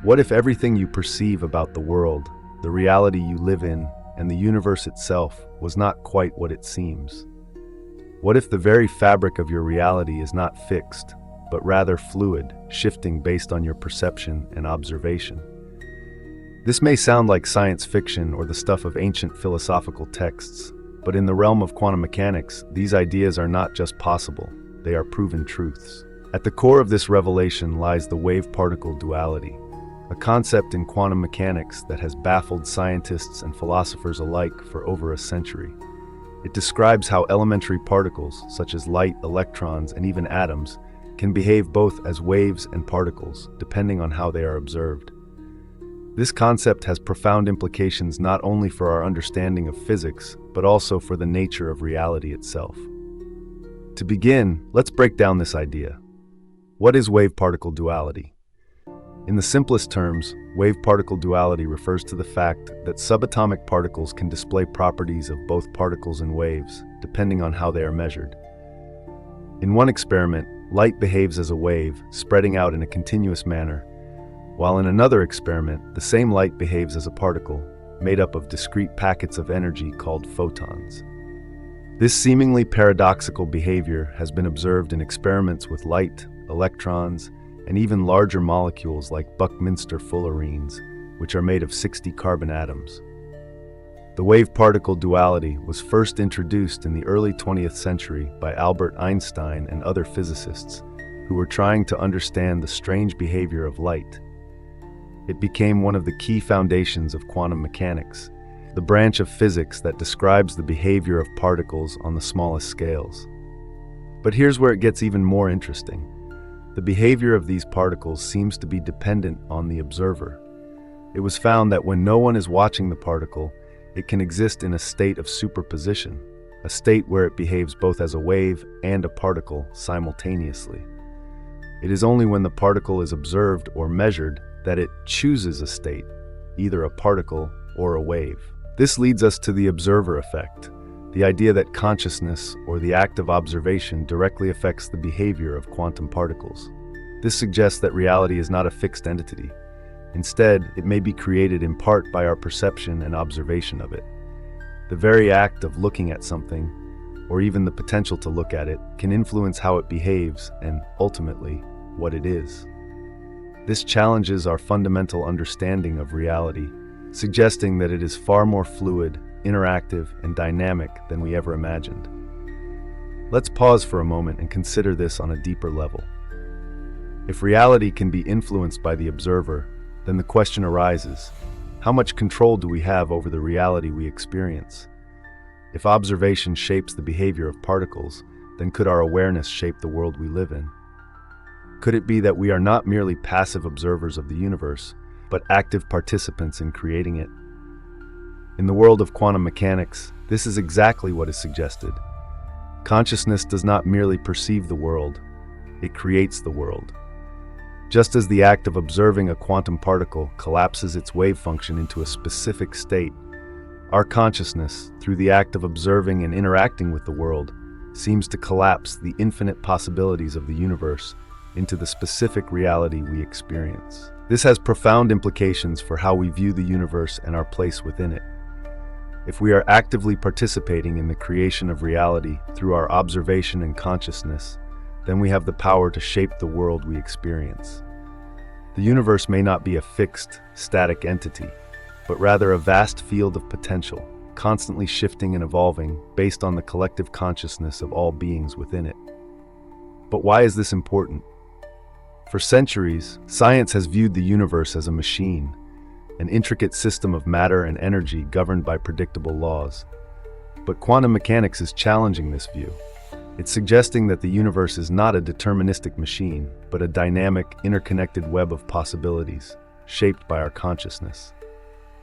What if everything you perceive about the world, the reality you live in, and the universe itself was not quite what it seems? What if the very fabric of your reality is not fixed, but rather fluid, shifting based on your perception and observation? This may sound like science fiction or the stuff of ancient philosophical texts, but in the realm of quantum mechanics, these ideas are not just possible, they are proven truths. At the core of this revelation lies the wave-particle duality, a concept in quantum mechanics that has baffled scientists and philosophers alike for over a century. It describes how elementary particles, such as light, electrons, and even atoms, can behave both as waves and particles, depending on how they are observed. This concept has profound implications not only for our understanding of physics, but also for the nature of reality itself. To begin, let's break down this idea. What is wave-particle duality? In the simplest terms, wave-particle duality refers to the fact that subatomic particles can display properties of both particles and waves, depending on how they are measured. In one experiment, light behaves as a wave, spreading out in a continuous manner, while in another experiment, the same light behaves as a particle, made up of discrete packets of energy called photons. This seemingly paradoxical behavior has been observed in experiments with light, electrons, and even larger molecules like Buckminster fullerenes, which are made of 60 carbon atoms. The wave-particle duality was first introduced in the early 20th century by Albert Einstein and other physicists who were trying to understand the strange behavior of light. It became one of the key foundations of quantum mechanics, the branch of physics that describes the behavior of particles on the smallest scales. But here's where it gets even more interesting. The behavior of these particles seems to be dependent on the observer. It was found that when no one is watching the particle, it can exist in a state of superposition, a state where it behaves both as a wave and a particle simultaneously. It is only when the particle is observed or measured that it chooses a state, either a particle or a wave. This leads us to the observer effect, the idea that consciousness or the act of observation directly affects the behavior of quantum particles. This suggests that reality is not a fixed entity. Instead, it may be created in part by our perception and observation of it. The very act of looking at something, or even the potential to look at it, can influence how it behaves and, ultimately, what it is. This challenges our fundamental understanding of reality, suggesting that it is far more fluid, interactive, and dynamic than we ever imagined. Let's pause for a moment and consider this on a deeper level. If reality can be influenced by the observer, then the question arises, how much control do we have over the reality we experience? If observation shapes the behavior of particles, then could our awareness shape the world we live in? Could it be that we are not merely passive observers of the universe, but active participants in creating it? In the world of quantum mechanics, this is exactly what is suggested. Consciousness does not merely perceive the world, it creates the world. Just as the act of observing a quantum particle collapses its wave function into a specific state, our consciousness, through the act of observing and interacting with the world, seems to collapse the infinite possibilities of the universe into the specific reality we experience. This has profound implications for how we view the universe and our place within it. If we are actively participating in the creation of reality through our observation and consciousness, then we have the power to shape the world we experience. The universe may not be a fixed, static entity, but rather a vast field of potential, constantly shifting and evolving based on the collective consciousness of all beings within it. But why is this important? For centuries, science has viewed the universe as a machine, an intricate system of matter and energy governed by predictable laws. But quantum mechanics is challenging this view. It's suggesting that the universe is not a deterministic machine, but a dynamic, interconnected web of possibilities, shaped by our consciousness.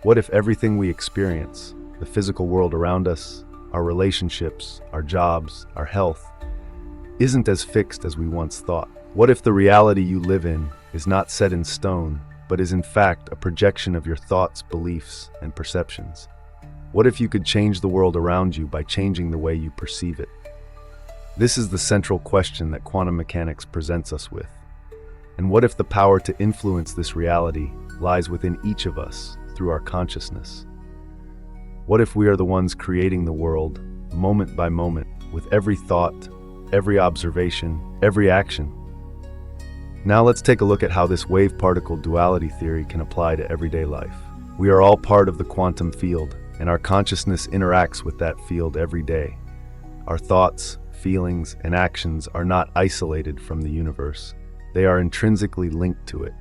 What if everything we experience, the physical world around us, our relationships, our jobs, our health, isn't as fixed as we once thought? What if the reality you live in is not set in stone, but is in fact a projection of your thoughts, beliefs, and perceptions? What if you could change the world around you by changing the way you perceive it? This is the central question that quantum mechanics presents us with. And what if the power to influence this reality lies within each of us through our consciousness. What if we are the ones creating the world, moment by moment, with every thought, every observation, every action? Now let's take a look at how this wave-particle duality theory can apply to everyday life. We are all part of the quantum field, and our consciousness interacts with that field every day. Our thoughts, feelings, and actions are not isolated from the universe. They are intrinsically linked to it.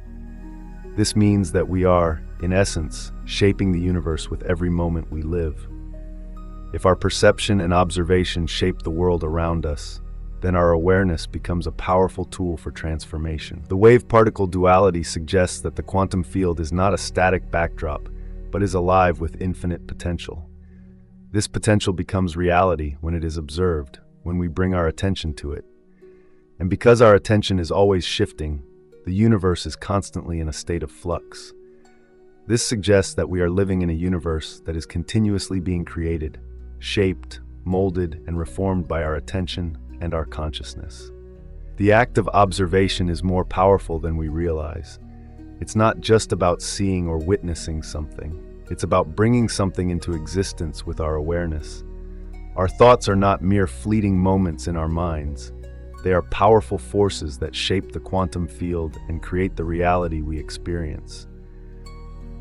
This means that we are, in essence, shaping the universe with every moment we live. If our perception and observation shape the world around us, then our awareness becomes a powerful tool for transformation. The wave-particle duality suggests that the quantum field is not a static backdrop, but is alive with infinite potential. This potential becomes reality when it is observed, when we bring our attention to it. And because our attention is always shifting, the universe is constantly in a state of flux. This suggests that we are living in a universe that is continuously being created, shaped, molded, and reformed by our attention and our consciousness. The act of observation is more powerful than we realize. It's not just about seeing or witnessing something. It's about bringing something into existence with our awareness. Our thoughts are not mere fleeting moments in our minds. They are powerful forces that shape the quantum field and create the reality we experience.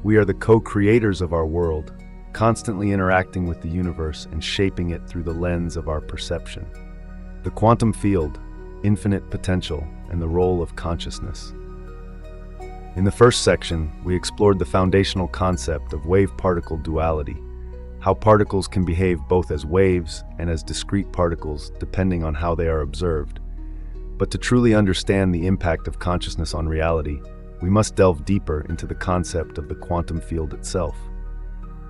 We are the co-creators of our world, constantly interacting with the universe and shaping it through the lens of our perception. The quantum field, infinite potential, and the role of consciousness. In the first section, we explored the foundational concept of wave-particle duality, how particles can behave both as waves and as discrete particles depending on how they are observed. But to truly understand the impact of consciousness on reality, we must delve deeper into the concept of the quantum field itself.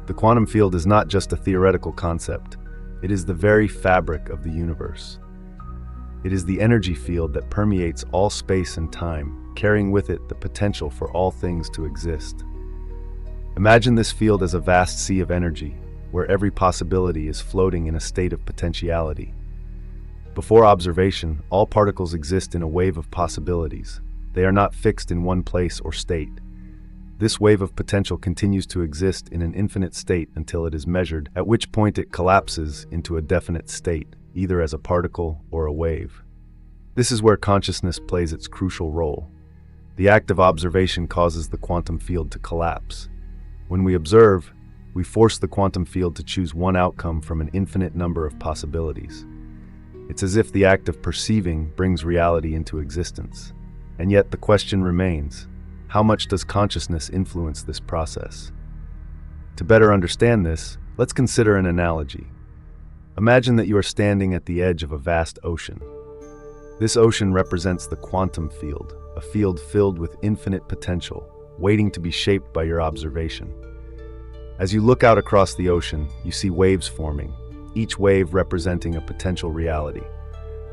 The quantum field is not just a theoretical concept, it is the very fabric of the universe. It is the energy field that permeates all space and time, carrying with it the potential for all things to exist. Imagine this field as a vast sea of energy, where every possibility is floating in a state of potentiality. Before observation, all particles exist in a wave of possibilities. They are not fixed in one place or state. This wave of potential continues to exist in an infinite state until it is measured, at which point it collapses into a definite state, either as a particle or a wave. This is where consciousness plays its crucial role. The act of observation causes the quantum field to collapse. When we observe, we force the quantum field to choose one outcome from an infinite number of possibilities. It's as if the act of perceiving brings reality into existence. And yet the question remains, how much does consciousness influence this process? To better understand this, let's consider an analogy. Imagine that you are standing at the edge of a vast ocean. This ocean represents the quantum field, a field filled with infinite potential, waiting to be shaped by your observation. As you look out across the ocean, you see waves forming, each wave representing a potential reality.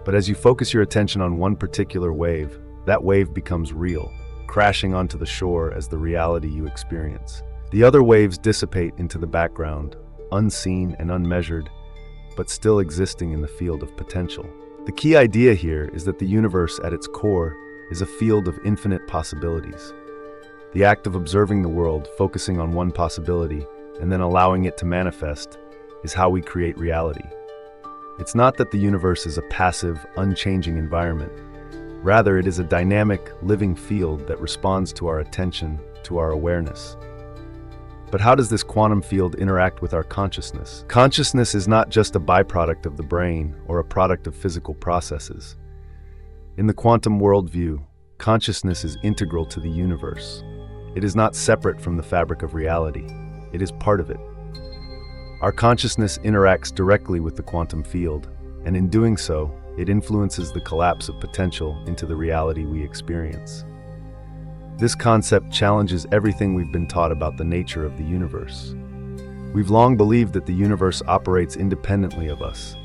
But as you focus your attention on one particular wave, that wave becomes real, crashing onto the shore as the reality you experience. The other waves dissipate into the background, unseen and unmeasured, but still existing in the field of potential. The key idea here is that the universe at its core is a field of infinite possibilities. The act of observing the world, focusing on one possibility, and then allowing it to manifest, is how we create reality. It's not that the universe is a passive, unchanging environment. Rather, it is a dynamic, living field that responds to our attention, to our awareness. But how does this quantum field interact with our consciousness? Consciousness is not just a byproduct of the brain or a product of physical processes. In the quantum worldview, consciousness is integral to the universe. It is not separate from the fabric of reality. It is part of it. Our consciousness interacts directly with the quantum field, and in doing so, it influences the collapse of potential into the reality we experience. This concept challenges everything we've been taught about the nature of the universe. We've long believed that the universe operates independently of us,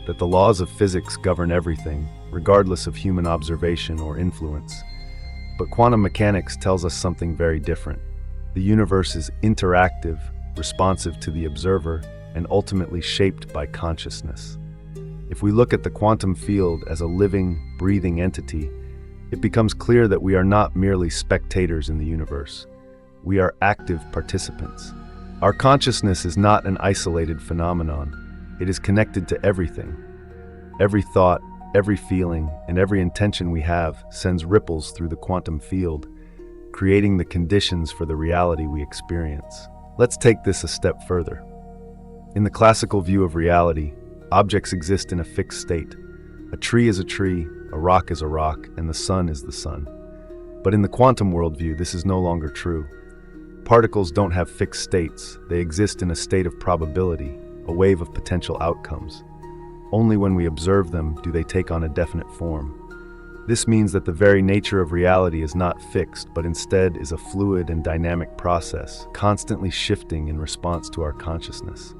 that the laws of physics govern everything, regardless of human observation or influence. But quantum mechanics tells us something very different. The universe is interactive, responsive to the observer, and ultimately shaped by consciousness. If we look at the quantum field as a living, breathing entity, it becomes clear that we are not merely spectators in the universe. we are active participants. Our consciousness is not an isolated phenomenon. It is connected to everything. Every thought, every feeling, and every intention we have sends ripples through the quantum field, creating the conditions for the reality we experience. Let's take this a step further. In the classical view of reality, objects exist in a fixed state. A tree is a tree, a rock is a rock, and the sun is the sun. But in the quantum worldview, this is no longer true. Particles don't have fixed states. They exist in a state of probability, a wave of potential outcomes. Only when we observe them do they take on a definite form. This means that the very nature of reality is not fixed, but instead is a fluid and dynamic process, constantly shifting in response to our consciousness.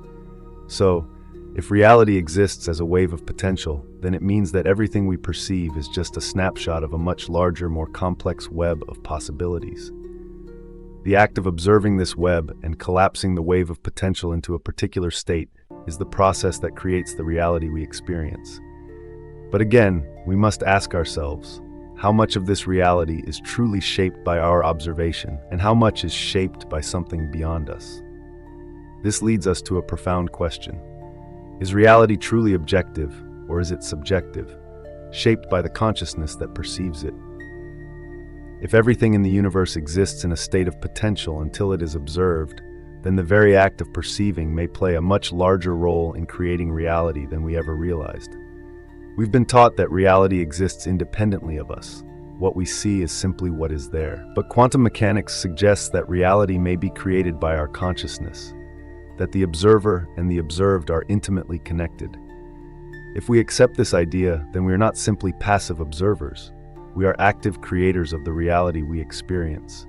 So, if reality exists as a wave of potential, then it means that everything we perceive is just a snapshot of a much larger, more complex web of possibilities. The act of observing this web and collapsing the wave of potential into a particular state is the process that creates the reality we experience. But again, we must ask ourselves, how much of this reality is truly shaped by our observation, and how much is shaped by something beyond us? This leads us to a profound question. Is reality truly objective, or is it subjective, shaped by the consciousness that perceives it? If everything in the universe exists in a state of potential until it is observed, then the very act of perceiving may play a much larger role in creating reality than we ever realized. We've been taught that reality exists independently of us. What we see is simply what is there. But quantum mechanics suggests that reality may be created by our consciousness, that the observer and the observed are intimately connected. If we accept this idea, then we are not simply passive observers. We are active creators of the reality we experience.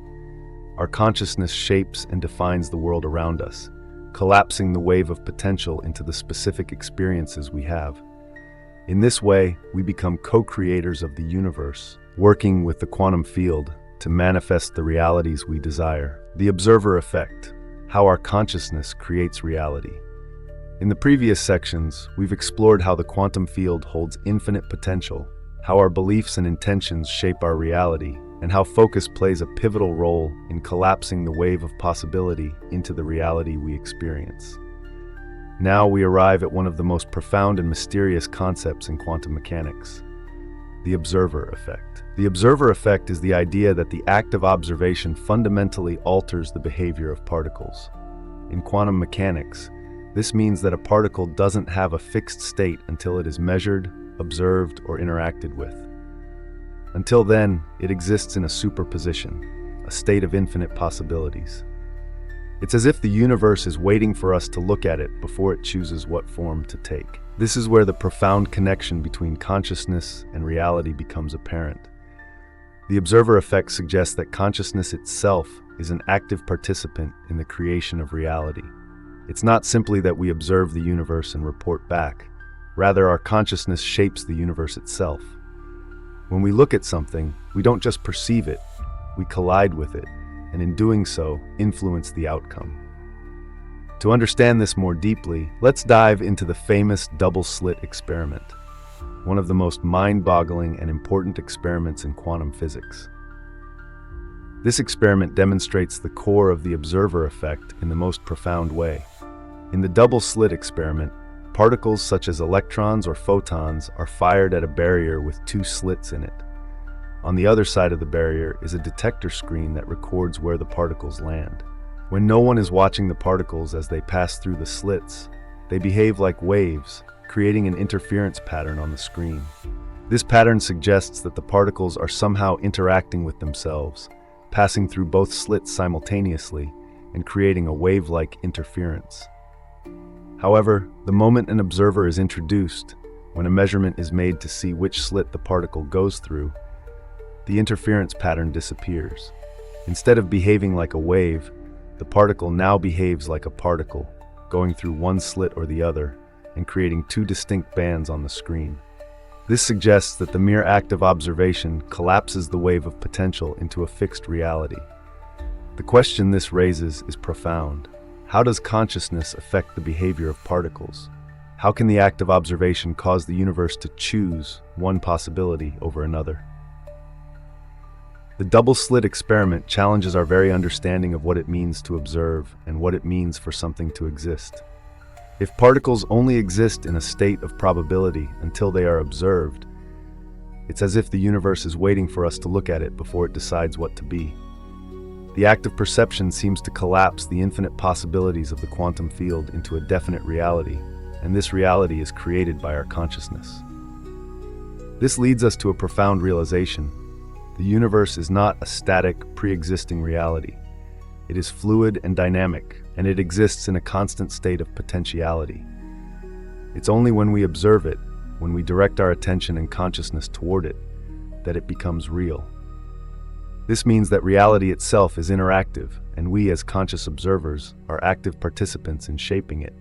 Our consciousness shapes and defines the world around us, collapsing the wave of potential into the specific experiences we have. In this way, we become co-creators of the universe, working with the quantum field to manifest the realities we desire. The observer effect, how our consciousness creates reality. In the previous sections, we've explored how the quantum field holds infinite potential, how our beliefs and intentions shape our reality, and how focus plays a pivotal role in collapsing the wave of possibility into the reality we experience. Now we arrive at one of the most profound and mysterious concepts in quantum mechanics: the observer effect. The observer effect is the idea that the act of observation fundamentally alters the behavior of particles. In quantum mechanics, this means that a particle doesn't have a fixed state until it is measured, observed, or interacted with. Until then, it exists in a superposition, a state of infinite possibilities. It's as if the universe is waiting for us to look at it before it chooses what form to take. This is where the profound connection between consciousness and reality becomes apparent. The observer effect suggests that consciousness itself is an active participant in the creation of reality. It's not simply that we observe the universe and report back. Rather, our consciousness shapes the universe itself. When we look at something, we don't just perceive it, we collide with it, and in doing so, influence the outcome. To understand this more deeply, let's dive into the famous double-slit experiment, one of the most mind-boggling and important experiments in quantum physics. This experiment demonstrates the core of the observer effect in the most profound way. In the double-slit experiment, particles such as electrons or photons are fired at a barrier with two slits in it. On the other side of the barrier is a detector screen that records where the particles land. When no one is watching the particles as they pass through the slits, they behave like waves, creating an interference pattern on the screen. This pattern suggests that the particles are somehow interacting with themselves, passing through both slits simultaneously and creating a wave-like interference. However, the moment an observer is introduced, when a measurement is made to see which slit the particle goes through, the interference pattern disappears. Instead of behaving like a wave, the particle now behaves like a particle, going through one slit or the other, and creating two distinct bands on the screen. This suggests that the mere act of observation collapses the wave of potential into a fixed reality. The question this raises is profound. How does consciousness affect the behavior of particles? How can the act of observation cause the universe to choose one possibility over another? The double-slit experiment challenges our very understanding of what it means to observe and what it means for something to exist. If particles only exist in a state of probability until they are observed, it's as if the universe is waiting for us to look at it before it decides what to be. The act of perception seems to collapse the infinite possibilities of the quantum field into a definite reality, and this reality is created by our consciousness. This leads us to a profound realization. The universe is not a static, pre-existing reality. It is fluid and dynamic, and it exists in a constant state of potentiality. It's only when we observe it, when we direct our attention and consciousness toward it, that it becomes real. This means that reality itself is interactive, and we as conscious observers are active participants in shaping it.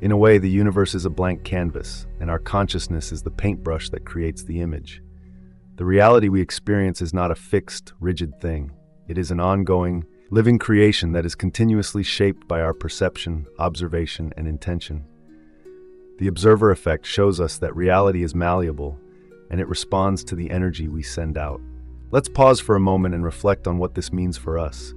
In a way, the universe is a blank canvas, and our consciousness is the paintbrush that creates the image. The reality we experience is not a fixed, rigid thing. It is an ongoing, living creation that is continuously shaped by our perception, observation, and intention. The observer effect shows us that reality is malleable, and it responds to the energy we send out. Let's pause for a moment and reflect on what this means for us.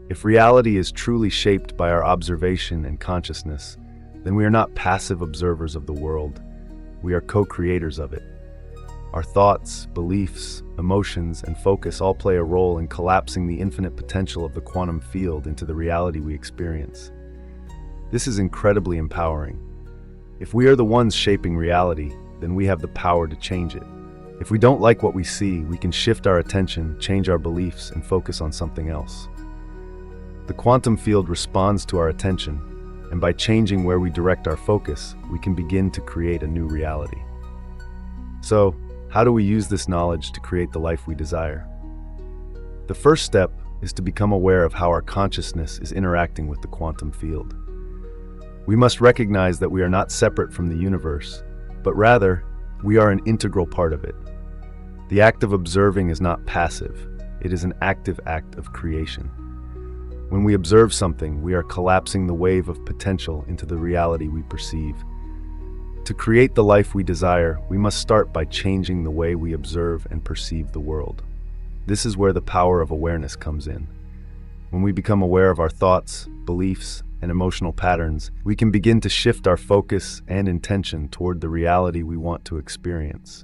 If reality is truly shaped by our observation and consciousness, then we are not passive observers of the world. We are co-creators of it. Our thoughts, beliefs, emotions, and focus all play a role in collapsing the infinite potential of the quantum field into the reality we experience. This is incredibly empowering. If we are the ones shaping reality, then we have the power to change it. If we don't like what we see, we can shift our attention, change our beliefs, and focus on something else. The quantum field responds to our attention, and by changing where we direct our focus, we can begin to create a new reality. So, how do we use this knowledge to create the life we desire? The first step is to become aware of how our consciousness is interacting with the quantum field. We must recognize that we are not separate from the universe, but rather, we are an integral part of it. The act of observing is not passive, it is an active act of creation. When we observe something, we are collapsing the wave of potential into the reality we perceive. To create the life we desire, we must start by changing the way we observe and perceive the world. This is where the power of awareness comes in. When we become aware of our thoughts, beliefs, and emotional patterns, we can begin to shift our focus and intention toward the reality we want to experience.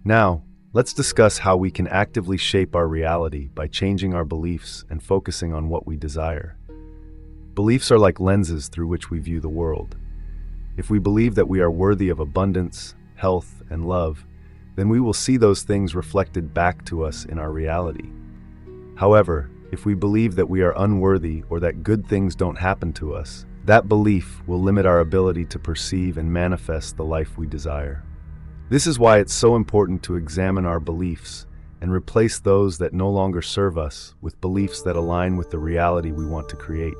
Now, let's discuss how we can actively shape our reality by changing our beliefs and focusing on what we desire. Beliefs are like lenses through which we view the world. If we believe that we are worthy of abundance, health, and love, then we will see those things reflected back to us in our reality. However, if we believe that we are unworthy or that good things don't happen to us, that belief will limit our ability to perceive and manifest the life we desire. This is why it's so important to examine our beliefs and replace those that no longer serve us with beliefs that align with the reality we want to create.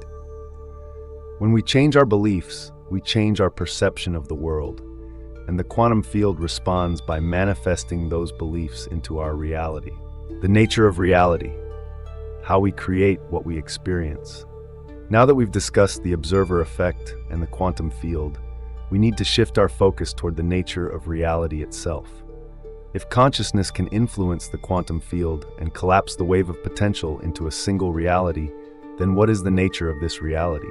When we change our beliefs, we change our perception of the world, and the quantum field responds by manifesting those beliefs into our reality. The nature of reality. How we create what we experience. Now that we've discussed the observer effect and the quantum field, we need to shift our focus toward the nature of reality itself. If consciousness can influence the quantum field and collapse the wave of potential into a single reality, then what is the nature of this reality?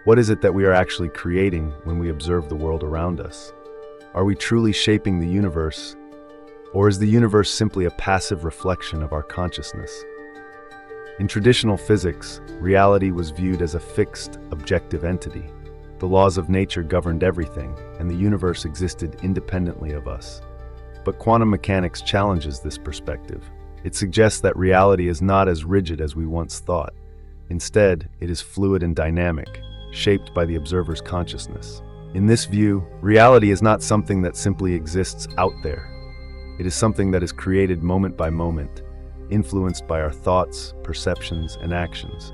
What is it that we are actually creating when we observe the world around us? Are we truly shaping the universe, or is the universe simply a passive reflection of our consciousness? In traditional physics, reality was viewed as a fixed, objective entity. The laws of nature governed everything, and the universe existed independently of us. But quantum mechanics challenges this perspective. It suggests that reality is not as rigid as we once thought. Instead, it is fluid and dynamic, shaped by the observer's consciousness. In this view, reality is not something that simply exists out there. It is something that is created moment by moment, influenced by our thoughts, perceptions, and actions.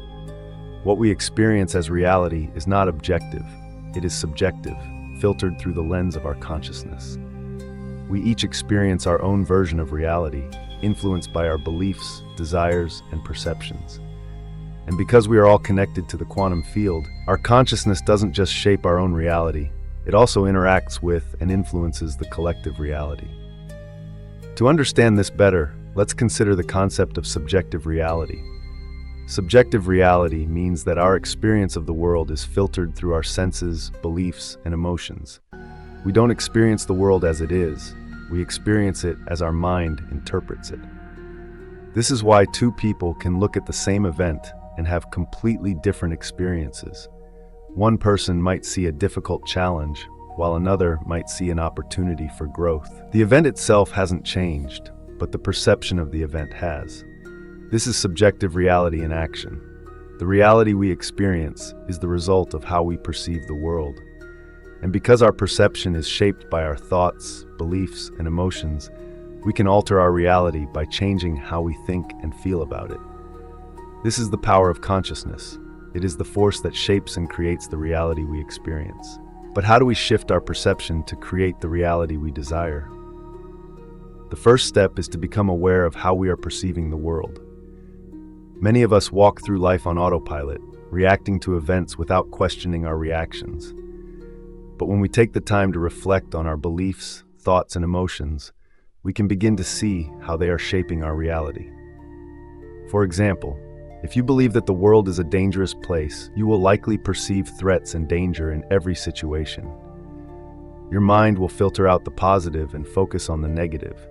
What we experience as reality is not objective, it is subjective, filtered through the lens of our consciousness. We each experience our own version of reality, influenced by our beliefs, desires, and perceptions. And because we are all connected to the quantum field, our consciousness doesn't just shape our own reality, it also interacts with and influences the collective reality. To understand this better, let's consider the concept of subjective reality. Subjective reality means that our experience of the world is filtered through our senses, beliefs, and emotions. We don't experience the world as it is, we experience it as our mind interprets it. This is why two people can look at the same event and have completely different experiences. One person might see a difficult challenge, while another might see an opportunity for growth. The event itself hasn't changed, but the perception of the event has. This is subjective reality in action. The reality we experience is the result of how we perceive the world. And because our perception is shaped by our thoughts, beliefs, and emotions, we can alter our reality by changing how we think and feel about it. This is the power of consciousness. It is the force that shapes and creates the reality we experience. But how do we shift our perception to create the reality we desire? The first step is to become aware of how we are perceiving the world. Many of us walk through life on autopilot, reacting to events without questioning our reactions. But when we take the time to reflect on our beliefs, thoughts, and emotions, we can begin to see how they are shaping our reality. For example, if you believe that the world is a dangerous place, you will likely perceive threats and danger in every situation. Your mind will filter out the positive and focus on the negative.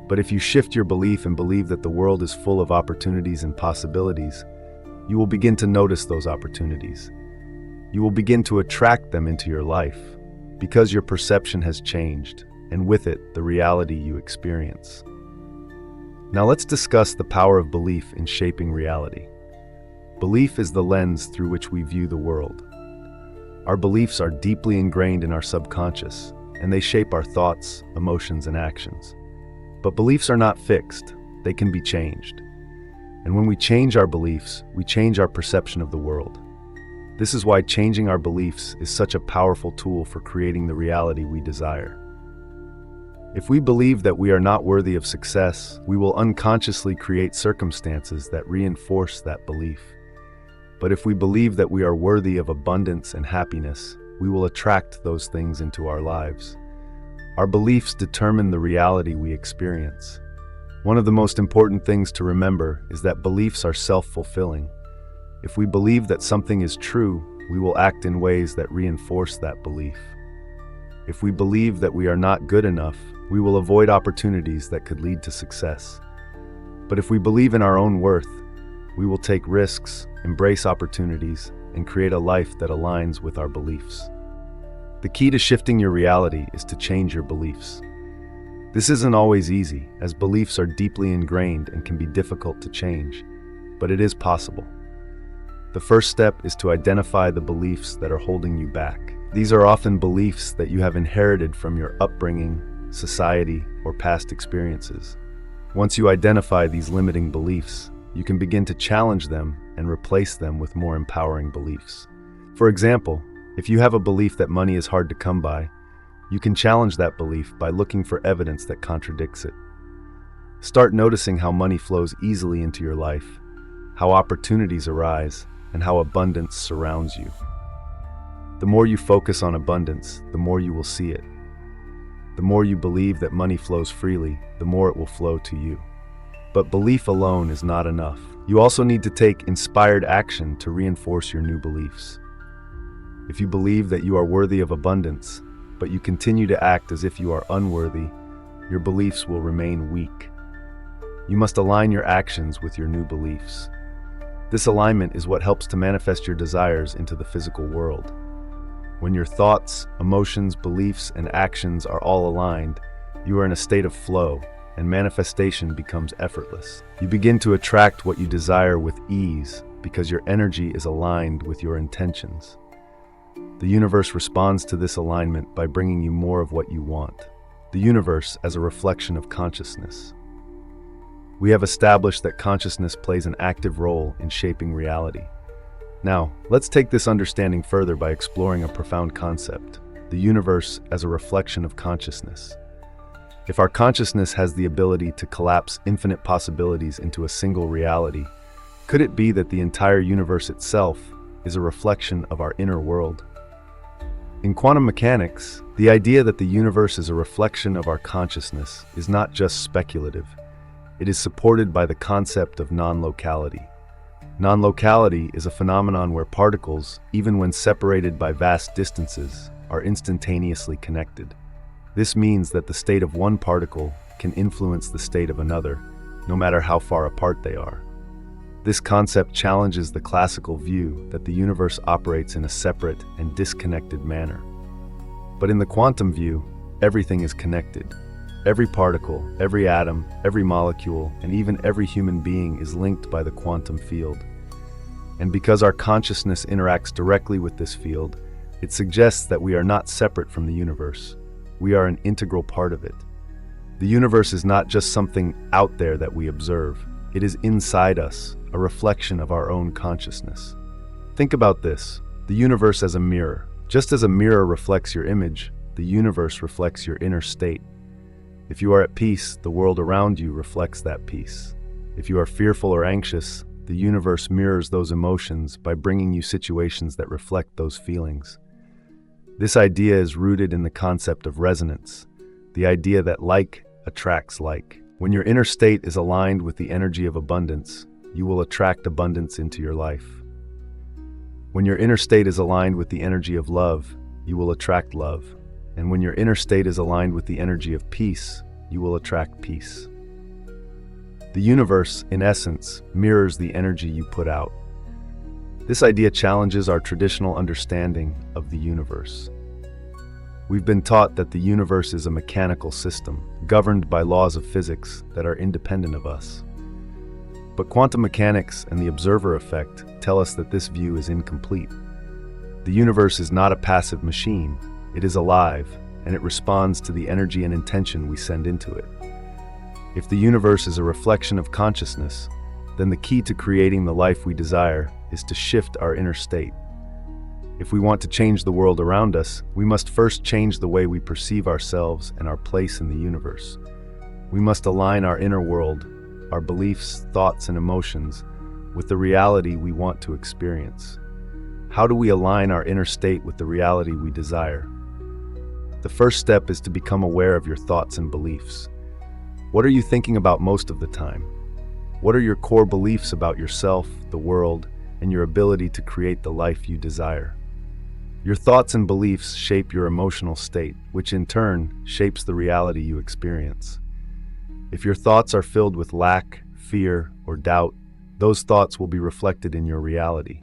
But if you shift your belief and believe that the world is full of opportunities and possibilities, you will begin to notice those opportunities. You will begin to attract them into your life, because your perception has changed, and with it, the reality you experience. Now let's discuss the power of belief in shaping reality. Belief is the lens through which we view the world. Our beliefs are deeply ingrained in our subconscious, and they shape our thoughts, emotions, and actions. But beliefs are not fixed, they can be changed. And when we change our beliefs, we change our perception of the world. This is why changing our beliefs is such a powerful tool for creating the reality we desire. If we believe that we are not worthy of success, we will unconsciously create circumstances that reinforce that belief. But if we believe that we are worthy of abundance and happiness, we will attract those things into our lives. Our beliefs determine the reality we experience. One of the most important things to remember is that beliefs are self-fulfilling. If we believe that something is true, we will act in ways that reinforce that belief. If we believe that we are not good enough, we will avoid opportunities that could lead to success. But if we believe in our own worth, we will take risks, embrace opportunities, and create a life that aligns with our beliefs. The key to shifting your reality is to change your beliefs. This isn't always easy, as beliefs are deeply ingrained and can be difficult to change, but it is possible. The first step is to identify the beliefs that are holding you back. These are often beliefs that you have inherited from your upbringing, society, or past experiences. Once you identify these limiting beliefs, you can begin to challenge them and replace them with more empowering beliefs. For example, if you have a belief that money is hard to come by, you can challenge that belief by looking for evidence that contradicts it. Start noticing how money flows easily into your life, how opportunities arise, and how abundance surrounds you. The more you focus on abundance, the more you will see it. The more you believe that money flows freely, the more it will flow to you. But belief alone is not enough. You also need to take inspired action to reinforce your new beliefs. If you believe that you are worthy of abundance, but you continue to act as if you are unworthy, your beliefs will remain weak. You must align your actions with your new beliefs. This alignment is what helps to manifest your desires into the physical world. When your thoughts, emotions, beliefs, and actions are all aligned, you are in a state of flow, and manifestation becomes effortless. You begin to attract what you desire with ease because your energy is aligned with your intentions. The universe responds to this alignment by bringing you more of what you want. The universe as a reflection of consciousness. We have established that consciousness plays an active role in shaping reality. Now, let's take this understanding further by exploring a profound concept: the universe as a reflection of consciousness. If our consciousness has the ability to collapse infinite possibilities into a single reality, could it be that the entire universe itself is a reflection of our inner world? In quantum mechanics, the idea that the universe is a reflection of our consciousness is not just speculative. It is supported by the concept of non-locality. Non-locality is a phenomenon where particles, even when separated by vast distances, are instantaneously connected. This means that the state of one particle can influence the state of another, no matter how far apart they are. This concept challenges the classical view that the universe operates in a separate and disconnected manner. But in the quantum view, everything is connected. Every particle, every atom, every molecule, and even every human being is linked by the quantum field. And because our consciousness interacts directly with this field, it suggests that we are not separate from the universe. We are an integral part of it. The universe is not just something out there that we observe. It is inside us, a reflection of our own consciousness. Think about this: the universe as a mirror. Just as a mirror reflects your image, the universe reflects your inner state. If you are at peace, the world around you reflects that peace. If you are fearful or anxious, the universe mirrors those emotions by bringing you situations that reflect those feelings. This idea is rooted in the concept of resonance, the idea that like attracts like. When your inner state is aligned with the energy of abundance, you will attract abundance into your life. When your inner state is aligned with the energy of love, you will attract love. And when your inner state is aligned with the energy of peace, you will attract peace. The universe, in essence, mirrors the energy you put out. This idea challenges our traditional understanding of the universe. We've been taught that the universe is a mechanical system, governed by laws of physics that are independent of us. But quantum mechanics and the observer effect tell us that this view is incomplete. The universe is not a passive machine. It is alive, and it responds to the energy and intention we send into it. If the universe is a reflection of consciousness, then the key to creating the life we desire is to shift our inner state. If we want to change the world around us, we must first change the way we perceive ourselves and our place in the universe. We must align our inner world, our beliefs, thoughts, and emotions, with the reality we want to experience. How do we align our inner state with the reality we desire? The first step is to become aware of your thoughts and beliefs. What are you thinking about most of the time? What are your core beliefs about yourself, the world, and your ability to create the life you desire? Your thoughts and beliefs shape your emotional state, which in turn shapes the reality you experience. If your thoughts are filled with lack, fear, or doubt, those thoughts will be reflected in your reality.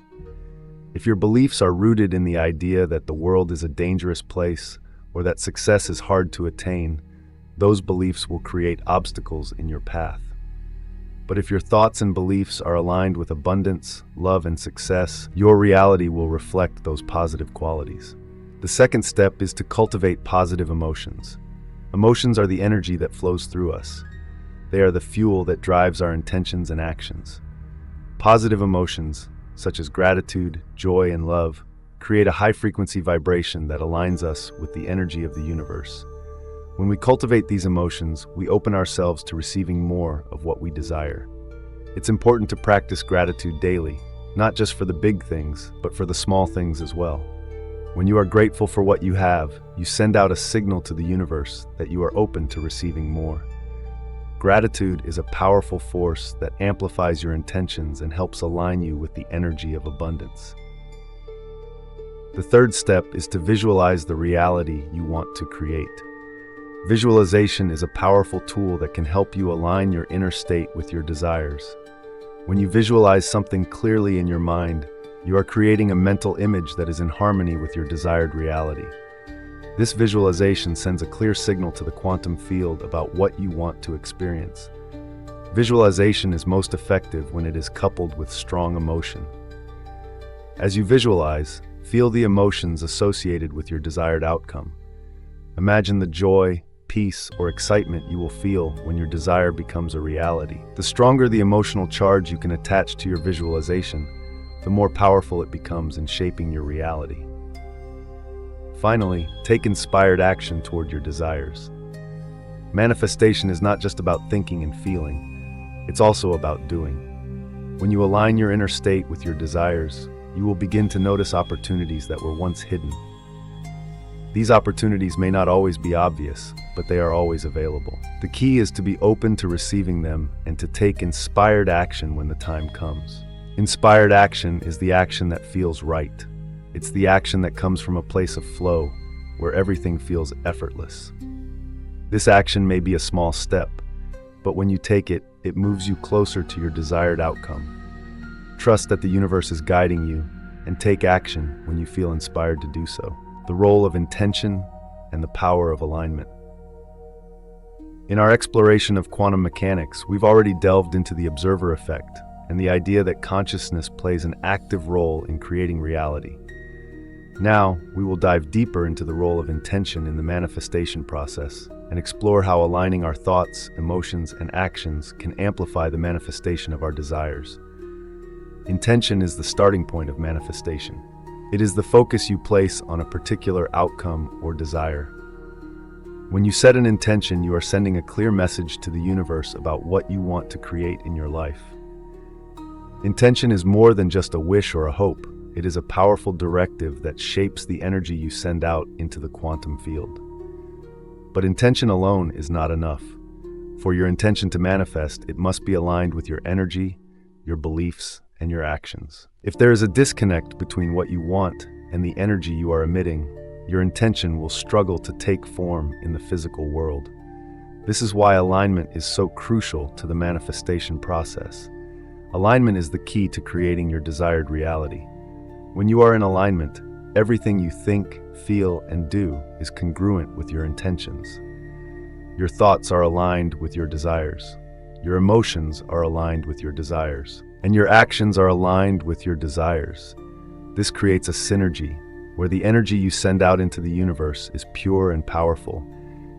If your beliefs are rooted in the idea that the world is a dangerous place or that success is hard to attain, those beliefs will create obstacles in your path. But if your thoughts and beliefs are aligned with abundance, love, and success, your reality will reflect those positive qualities. The second step is to cultivate positive emotions. Emotions are the energy that flows through us. They are the fuel that drives our intentions and actions. Positive emotions, such as gratitude, joy, and love, create a high-frequency vibration that aligns us with the energy of the universe. When we cultivate these emotions, we open ourselves to receiving more of what we desire. It's important to practice gratitude daily, not just for the big things, but for the small things as well. When you are grateful for what you have, you send out a signal to the universe that you are open to receiving more. Gratitude is a powerful force that amplifies your intentions and helps align you with the energy of abundance. The third step is to visualize the reality you want to create. Visualization is a powerful tool that can help you align your inner state with your desires. When you visualize something clearly in your mind, you are creating a mental image that is in harmony with your desired reality. This visualization sends a clear signal to the quantum field about what you want to experience. Visualization is most effective when it is coupled with strong emotion. As you visualize, feel the emotions associated with your desired outcome. Imagine the joy, peace, or excitement you will feel when your desire becomes a reality. The stronger the emotional charge you can attach to your visualization, the more powerful it becomes in shaping your reality. Finally, take inspired action toward your desires. Manifestation is not just about thinking and feeling, it's also about doing. When you align your inner state with your desires, you will begin to notice opportunities that were once hidden. These opportunities may not always be obvious, but they are always available. The key is to be open to receiving them and to take inspired action when the time comes. Inspired action is the action that feels right. It's the action that comes from a place of flow, where everything feels effortless. This action may be a small step, but when you take it, it moves you closer to your desired outcome. Trust that the universe is guiding you, and take action when you feel inspired to do so. The role of intention and the power of alignment. In our exploration of quantum mechanics, we've already delved into the observer effect and the idea that consciousness plays an active role in creating reality. Now, we will dive deeper into the role of intention in the manifestation process and explore how aligning our thoughts, emotions, and actions can amplify the manifestation of our desires. Intention is the starting point of manifestation. It is the focus you place on a particular outcome or desire. When you set an intention, you are sending a clear message to the universe about what you want to create in your life. Intention is more than just a wish or a hope. It is a powerful directive that shapes the energy you send out into the quantum field. But intention alone is not enough. For your intention to manifest, it must be aligned with your energy, your beliefs, and your actions. If there is a disconnect between what you want and the energy you are emitting, your intention will struggle to take form in the physical world. This is why alignment is so crucial to the manifestation process. Alignment is the key to creating your desired reality. When you are in alignment, everything you think, feel, and do is congruent with your intentions. Your thoughts are aligned with your desires. Your emotions are aligned with your desires. And your actions are aligned with your desires. This creates a synergy where the energy you send out into the universe is pure and powerful,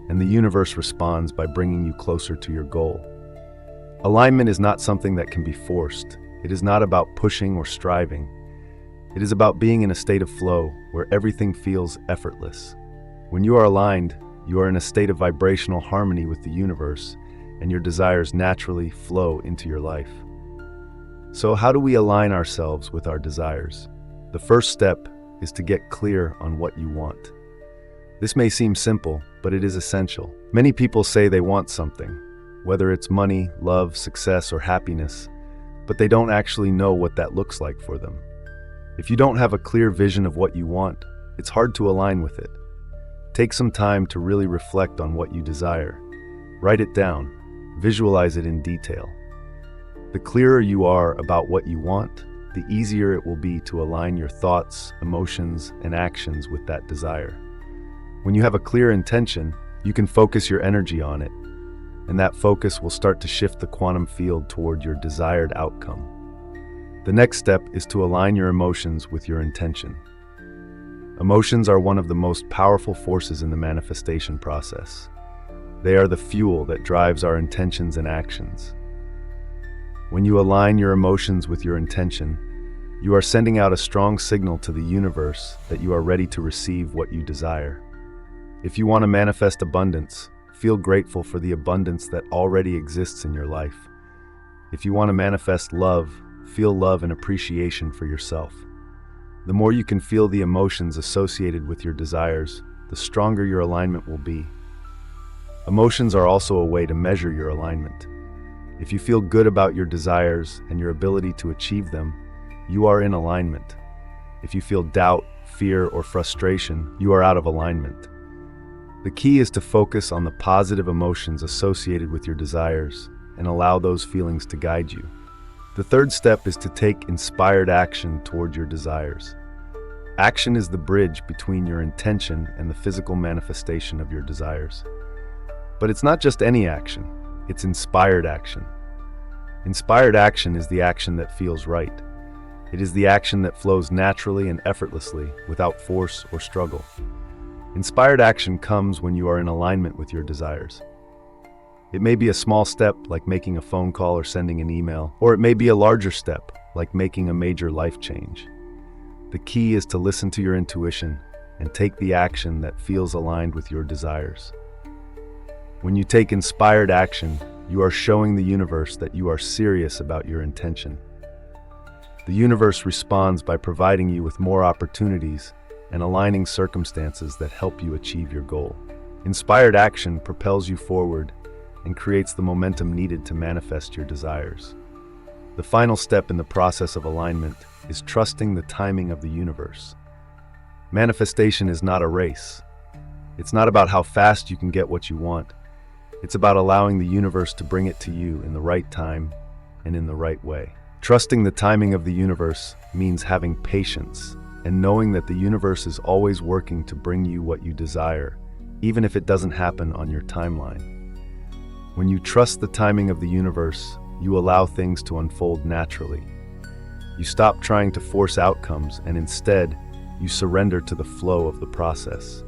and the universe responds by bringing you closer to your goal. Alignment is not something that can be forced. It is not about pushing or striving. It is about being in a state of flow where everything feels effortless. When you are aligned, you are in a state of vibrational harmony with the universe, and your desires naturally flow into your life. So how do we align ourselves with our desires? The first step is to get clear on what you want. This may seem simple, but it is essential. Many people say they want something, whether it's money, love, success, or happiness, but they don't actually know what that looks like for them. If you don't have a clear vision of what you want, it's hard to align with it. Take some time to really reflect on what you desire. Write it down. Visualize it in detail. The clearer you are about what you want, the easier it will be to align your thoughts, emotions, and actions with that desire. When you have a clear intention, you can focus your energy on it, and that focus will start to shift the quantum field toward your desired outcome. The next step is to align your emotions with your intention. Emotions are one of the most powerful forces in the manifestation process. They are the fuel that drives our intentions and actions. When you align your emotions with your intention, you are sending out a strong signal to the universe that you are ready to receive what you desire. If you want to manifest abundance, feel grateful for the abundance that already exists in your life. If you want to manifest love, feel love and appreciation for yourself. The more you can feel the emotions associated with your desires, the stronger your alignment will be. Emotions are also a way to measure your alignment. If you feel good about your desires and your ability to achieve them, you are in alignment. If you feel doubt, fear, or frustration, you are out of alignment. The key is to focus on the positive emotions associated with your desires and allow those feelings to guide you. The third step is to take inspired action toward your desires. Action is the bridge between your intention and the physical manifestation of your desires. But it's not just any action. It's inspired action. Inspired action is the action that feels right. It is the action that flows naturally and effortlessly, without force or struggle. Inspired action comes when you are in alignment with your desires. It may be a small step, like making a phone call or sending an email, or it may be a larger step, like making a major life change. The key is to listen to your intuition and take the action that feels aligned with your desires. When you take inspired action, you are showing the universe that you are serious about your intention. The universe responds by providing you with more opportunities and aligning circumstances that help you achieve your goal. Inspired action propels you forward and creates the momentum needed to manifest your desires. The final step in the process of alignment is trusting the timing of the universe. Manifestation is not a race. It's not about how fast you can get what you want. It's about allowing the universe to bring it to you in the right time and in the right way. Trusting the timing of the universe means having patience and knowing that the universe is always working to bring you what you desire, even if it doesn't happen on your timeline. When you trust the timing of the universe, you allow things to unfold naturally. You stop trying to force outcomes and instead, you surrender to the flow of the process.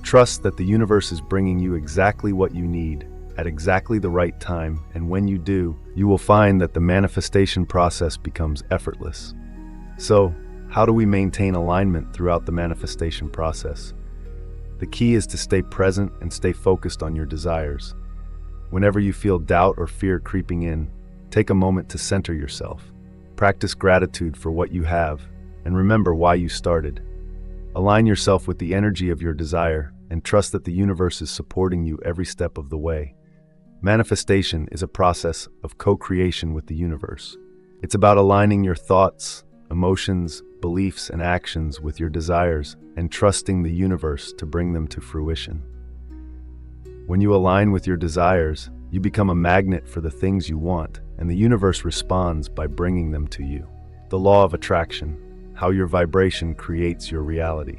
Trust that the universe is bringing you exactly what you need at exactly the right time, and when you do, you will find that the manifestation process becomes effortless. So, how do we maintain alignment throughout the manifestation process? The key is to stay present and stay focused on your desires. Whenever you feel doubt or fear creeping in, take a moment to center yourself. Practice gratitude for what you have, and remember why you started. Align yourself with the energy of your desire, and trust that the universe is supporting you every step of the way. Manifestation is a process of co-creation with the universe. It's about aligning your thoughts, emotions, beliefs, and actions with your desires and trusting the universe to bring them to fruition. When you align with your desires, you become a magnet for the things you want, and the universe responds by bringing them to you. The law of attraction, how your vibration creates your reality.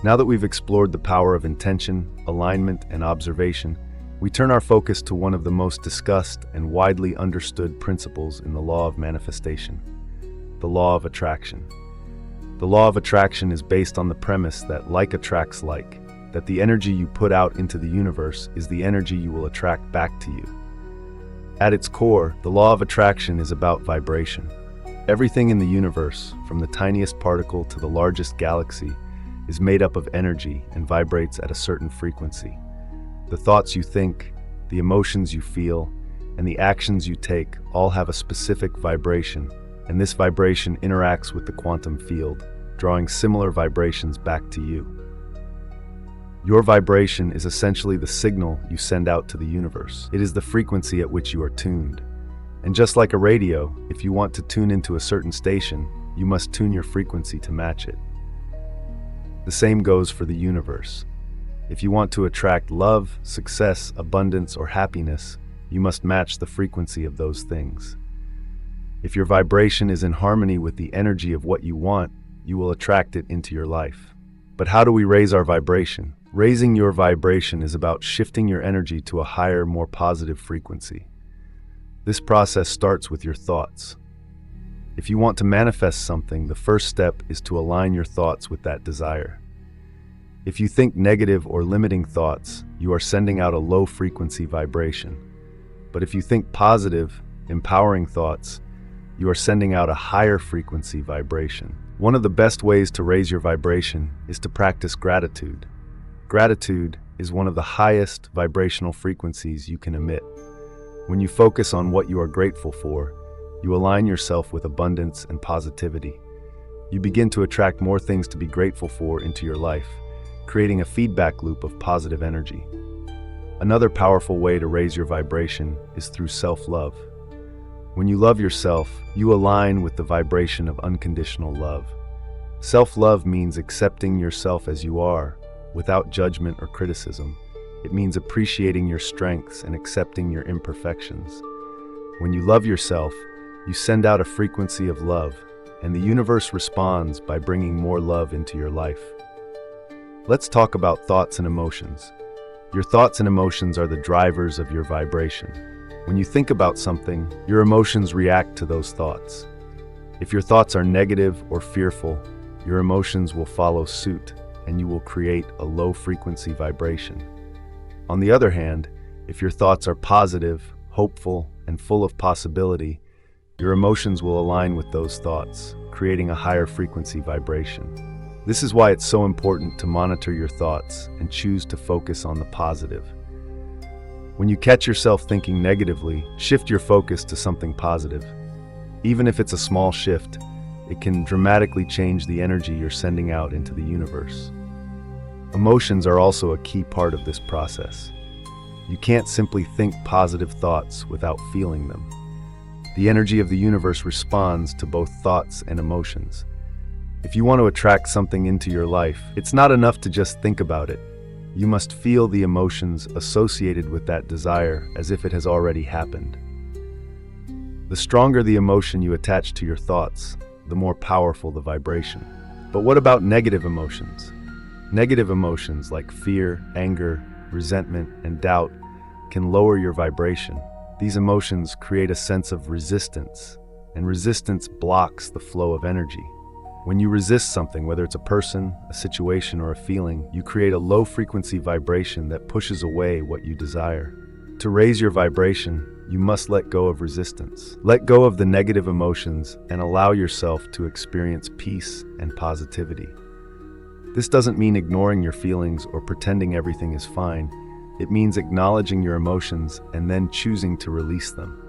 Now that we've explored the power of intention, alignment, and observation, we turn our focus to one of the most discussed and widely understood principles in the law of manifestation, the law of attraction. The law of attraction is based on the premise that like attracts like, that the energy you put out into the universe is the energy you will attract back to you. At its core, the law of attraction is about vibration. Everything in the universe, from the tiniest particle to the largest galaxy, is made up of energy and vibrates at a certain frequency. The thoughts you think, the emotions you feel, and the actions you take all have a specific vibration, and this vibration interacts with the quantum field, drawing similar vibrations back to you. Your vibration is essentially the signal you send out to the universe. It is the frequency at which you are tuned. And just like a radio, if you want to tune into a certain station, you must tune your frequency to match it. The same goes for the universe. If you want to attract love, success, abundance, or happiness, you must match the frequency of those things. If your vibration is in harmony with the energy of what you want, you will attract it into your life. But how do we raise our vibration? Raising your vibration is about shifting your energy to a higher, more positive frequency. This process starts with your thoughts. If you want to manifest something, the first step is to align your thoughts with that desire. If you think negative or limiting thoughts, you are sending out a low-frequency vibration. But if you think positive, empowering thoughts, you are sending out a higher frequency vibration. One of the best ways to raise your vibration is to practice gratitude. Gratitude is one of the highest vibrational frequencies you can emit. When you focus on what you are grateful for, you align yourself with abundance and positivity. You begin to attract more things to be grateful for into your life, creating a feedback loop of positive energy. Another powerful way to raise your vibration is through self-love. When you love yourself, you align with the vibration of unconditional love. Self-love means accepting yourself as you are, without judgment or criticism. It means appreciating your strengths and accepting your imperfections. When you love yourself, you send out a frequency of love, and the universe responds by bringing more love into your life. Let's talk about thoughts and emotions. Your thoughts and emotions are the drivers of your vibration. When you think about something, your emotions react to those thoughts. If your thoughts are negative or fearful, your emotions will follow suit, and you will create a low-frequency vibration. On the other hand, if your thoughts are positive, hopeful, and full of possibility, your emotions will align with those thoughts, creating a higher frequency vibration. This is why it's so important to monitor your thoughts and choose to focus on the positive. When you catch yourself thinking negatively, shift your focus to something positive. Even if it's a small shift, it can dramatically change the energy you're sending out into the universe. Emotions are also a key part of this process. You can't simply think positive thoughts without feeling them. The energy of the universe responds to both thoughts and emotions. If you want to attract something into your life, it's not enough to just think about it. You must feel the emotions associated with that desire as if it has already happened. The stronger the emotion you attach to your thoughts, the more powerful the vibration. But what about negative emotions? Negative emotions like fear, anger, resentment, and doubt can lower your vibration. These emotions create a sense of resistance, and resistance blocks the flow of energy. When you resist something, whether it's a person, a situation, or a feeling, you create a low-frequency vibration that pushes away what you desire. To raise your vibration, you must let go of resistance. Let go of the negative emotions and allow yourself to experience peace and positivity. This doesn't mean ignoring your feelings or pretending everything is fine. It means acknowledging your emotions and then choosing to release them.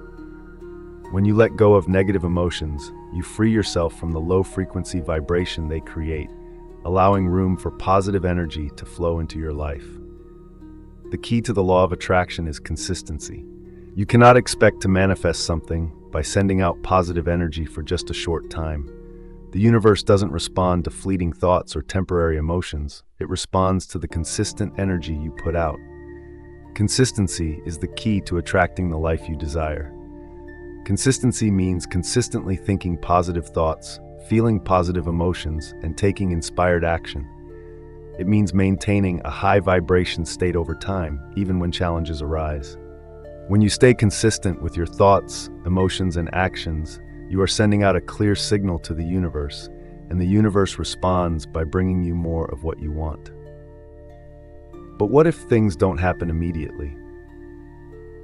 When you let go of negative emotions, you free yourself from the low-frequency vibration they create, allowing room for positive energy to flow into your life. The key to the law of attraction is consistency. You cannot expect to manifest something by sending out positive energy for just a short time. The universe doesn't respond to fleeting thoughts or temporary emotions. It responds to the consistent energy you put out. Consistency is the key to attracting the life you desire. Consistency means consistently thinking positive thoughts, feeling positive emotions, and taking inspired action. It means maintaining a high vibration state over time, even when challenges arise. When you stay consistent with your thoughts, emotions, and actions, you are sending out a clear signal to the universe, and the universe responds by bringing you more of what you want. But what if things don't happen immediately?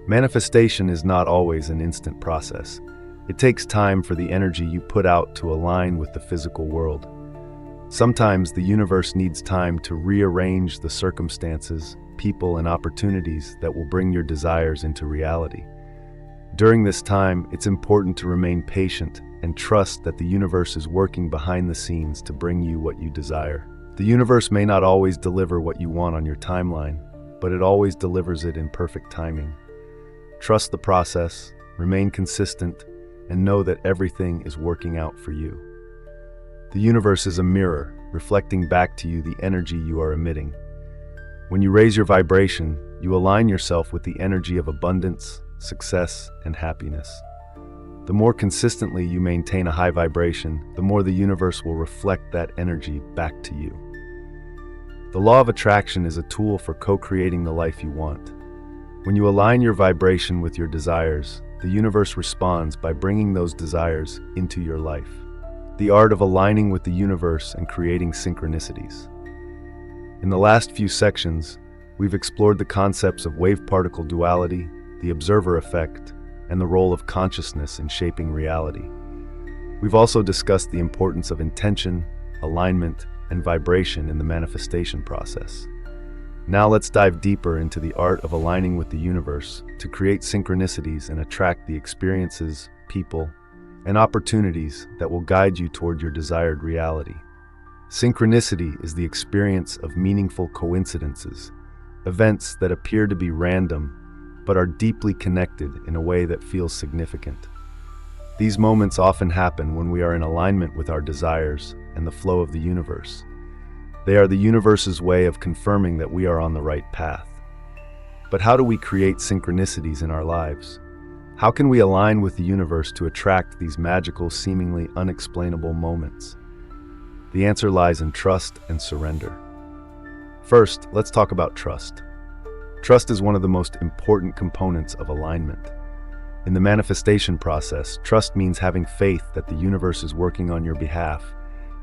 Manifestation is not always an instant process. It takes time for the energy you put out to align with the physical world. Sometimes the universe needs time to rearrange the circumstances, people, and opportunities that will bring your desires into reality. During this time, it's important to remain patient and trust that the universe is working behind the scenes to bring you what you desire. The universe may not always deliver what you want on your timeline, but it always delivers it in perfect timing. Trust the process, remain consistent, and know that everything is working out for you. The universe is a mirror, reflecting back to you the energy you are emitting. When you raise your vibration, you align yourself with the energy of abundance, success, and happiness. The more consistently you maintain a high vibration, the more the universe will reflect that energy back to you. The law of attraction is a tool for co-creating the life you want. When you align your vibration with your desires, the universe responds by bringing those desires into your life. The art of aligning with the universe and creating synchronicities. In the last few sections, we've explored the concepts of wave-particle duality, the observer effect, and the role of consciousness in shaping reality. We've also discussed the importance of intention, alignment, and vibration in the manifestation process. Now let's dive deeper into the art of aligning with the universe to create synchronicities and attract the experiences, people, and opportunities that will guide you toward your desired reality. Synchronicity is the experience of meaningful coincidences, events that appear to be random, but are deeply connected in a way that feels significant. These moments often happen when we are in alignment with our desires and the flow of the universe. They are the universe's way of confirming that we are on the right path. But how do we create synchronicities in our lives? How can we align with the universe to attract these magical, seemingly unexplainable moments? The answer lies in trust and surrender. First, let's talk about trust. Trust is one of the most important components of alignment. In the manifestation process, trust means having faith that the universe is working on your behalf,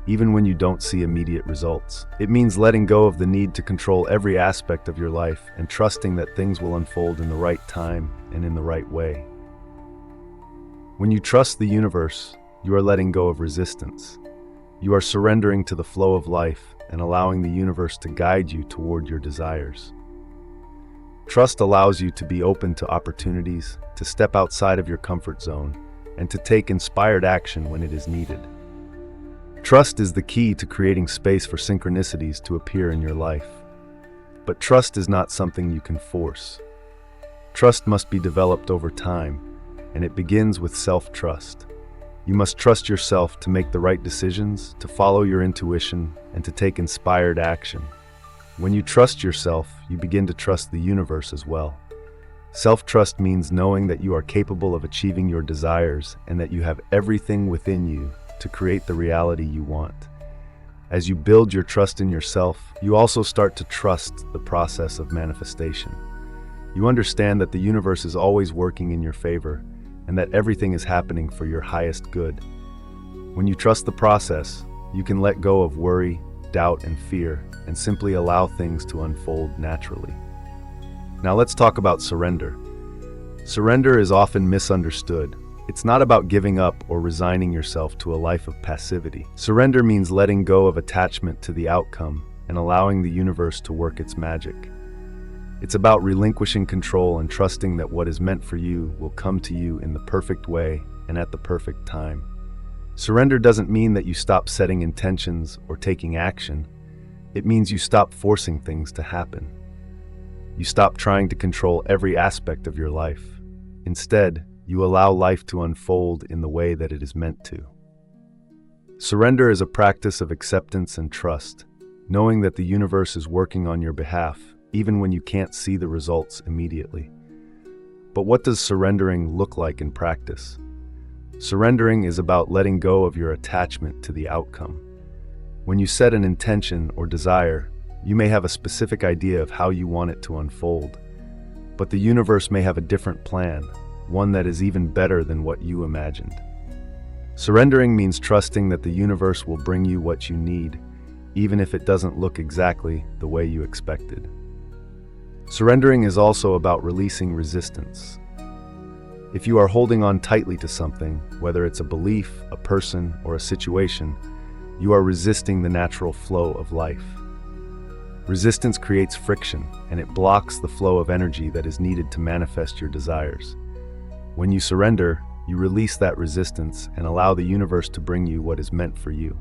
even when you don't see immediate results. It means letting go of the need to control every aspect of your life and trusting that things will unfold in the right time and in the right way. When you trust the universe, you are letting go of resistance. You are surrendering to the flow of life and allowing the universe to guide you toward your desires. Trust allows you to be open to opportunities, to step outside of your comfort zone, and to take inspired action when it is needed. Trust is the key to creating space for synchronicities to appear in your life. But trust is not something you can force. Trust must be developed over time, and it begins with self-trust. You must trust yourself to make the right decisions, to follow your intuition, and to take inspired action. When you trust yourself, you begin to trust the universe as well. Self-trust means knowing that you are capable of achieving your desires and that you have everything within you to create the reality you want. As you build your trust in yourself, you also start to trust the process of manifestation. You understand that the universe is always working in your favor and that everything is happening for your highest good. When you trust the process, you can let go of worry, doubt, and fear and simply allow things to unfold naturally. Now let's talk about surrender. Surrender is often misunderstood. It's not about giving up or resigning yourself to a life of passivity. Surrender means letting go of attachment to the outcome and allowing the universe to work its magic. It's about relinquishing control and trusting that what is meant for you will come to you in the perfect way and at the perfect time. Surrender doesn't mean that you stop setting intentions or taking action. It means you stop forcing things to happen. You stop trying to control every aspect of your life. Instead, you allow life to unfold in the way that it is meant to. Surrender is a practice of acceptance and trust, knowing that the universe is working on your behalf, even when you can't see the results immediately. But what does surrendering look like in practice? Surrendering is about letting go of your attachment to the outcome. When you set an intention or desire, you may have a specific idea of how you want it to unfold, but the universe may have a different plan, one that is even better than what you imagined. Surrendering means trusting that the universe will bring you what you need, even if it doesn't look exactly the way you expected. Surrendering is also about releasing resistance. If you are holding on tightly to something, whether it's a belief, a person, or a situation, you are resisting the natural flow of life. Resistance creates friction, and it blocks the flow of energy that is needed to manifest your desires. When you surrender, you release that resistance and allow the universe to bring you what is meant for you.